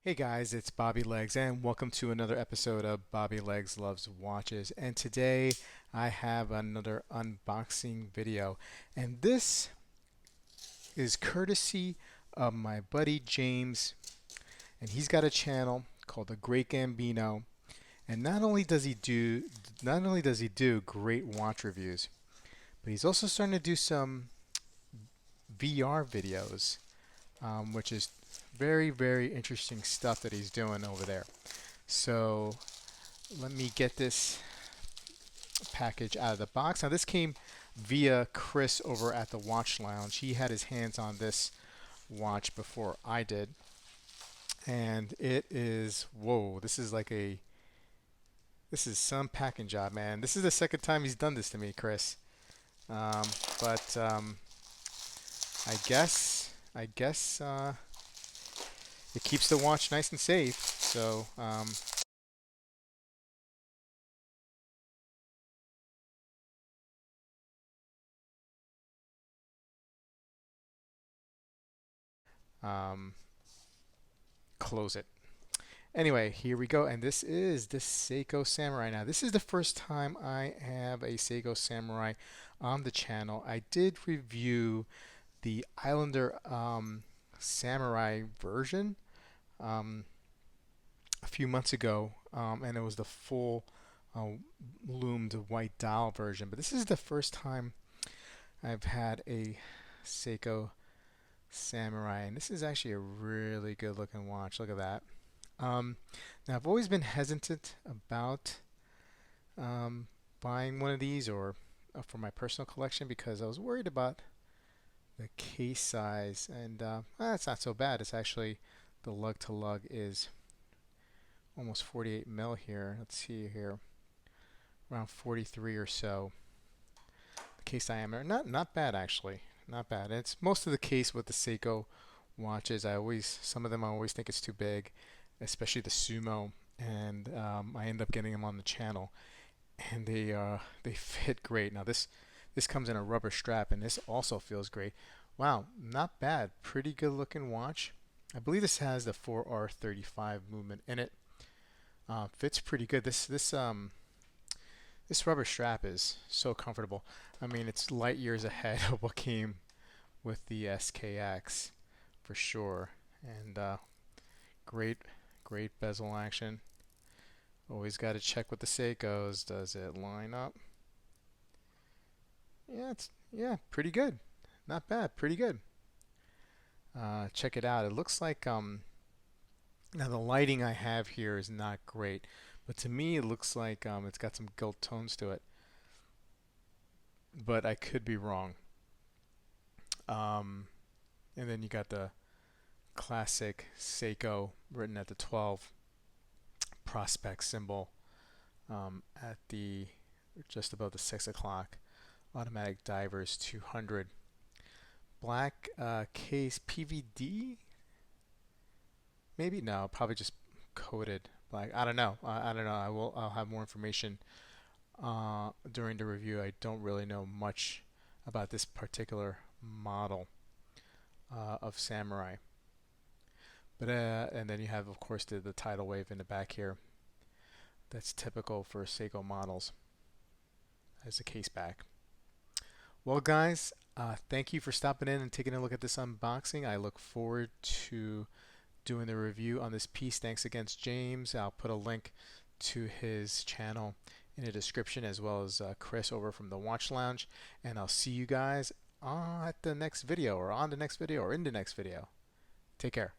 Hey guys, it's Bobby Legs, and welcome to another episode of Bobby Legs Loves Watches. And today I have another unboxing video, and this is courtesy of my buddy James, and he's got a channel called the Great Gambino. And not only does he do great watch reviews, but he's also starting to do some VR videos, which is very interesting stuff that he's doing over there. So let me get this package out of the box. Now this came via Chris over at the Watch Lounge. He had his hands on this watch before I did. And it is, whoa, this is some packing job, man. This is the second time he's done this to me, Chris. Um, but I guess it keeps the watch nice and safe. So um, close it. Anyway, here we go, and this is the Seiko Samurai. Now, this is the first time I have a Seiko Samurai on the channel. I did review the Islander Samurai version um, a few months ago, and it was the full uh, loomed white dial version. But this is the first time I've had a Seiko Samurai, and this is actually a really good looking watch. Look at that. Um, Now, I've always been hesitant about um, buying one of these or for my personal collection because I was worried about the case size, and it's not so bad. It's actually the lug to lug is almost 48 mil here. Let's see here, around 43 or so. The case diameter, not bad actually, not bad. It's most of the case with the Seiko watches. Some of them I always think it's too big, especially the Sumo, and I end up getting them on the channel, and they fit great. Now this comes in a rubber strap, and this also feels great. Wow, not bad. Pretty good looking watch. I believe this has the 4R35 movement in it. Fits pretty good. This rubber strap is so comfortable. I mean, it's light years ahead of what came with the SKX for sure. And great, great bezel action. Always got to check with the Seikos. Does it line up? Yeah, pretty good. Not bad, pretty good. Check it out. It looks like now the lighting I have here is not great, but to me it looks like it's got some gilt tones to it. But I could be wrong. Um, and then you got the classic Seiko written at the 12 Prospex symbol at the just above the 6 o'clock. Automatic Divers 200. Black case PVD? Maybe no, probably just coated black. I don't know. I don't know. I'll have more information during the review. I don't really know much about this particular model of Samurai. But and then you have, of course, the tidal wave in the back here. That's typical for Seiko models as a case back. Well, guys, thank you for stopping in and taking a look at this unboxing. I look forward to doing the review on this piece. Thanks again, James. I'll put a link to his channel in the description, as well as Chris over from the Watch Lounge. And I'll see you guys at the next video, or on the next video, or in the next video. Take care.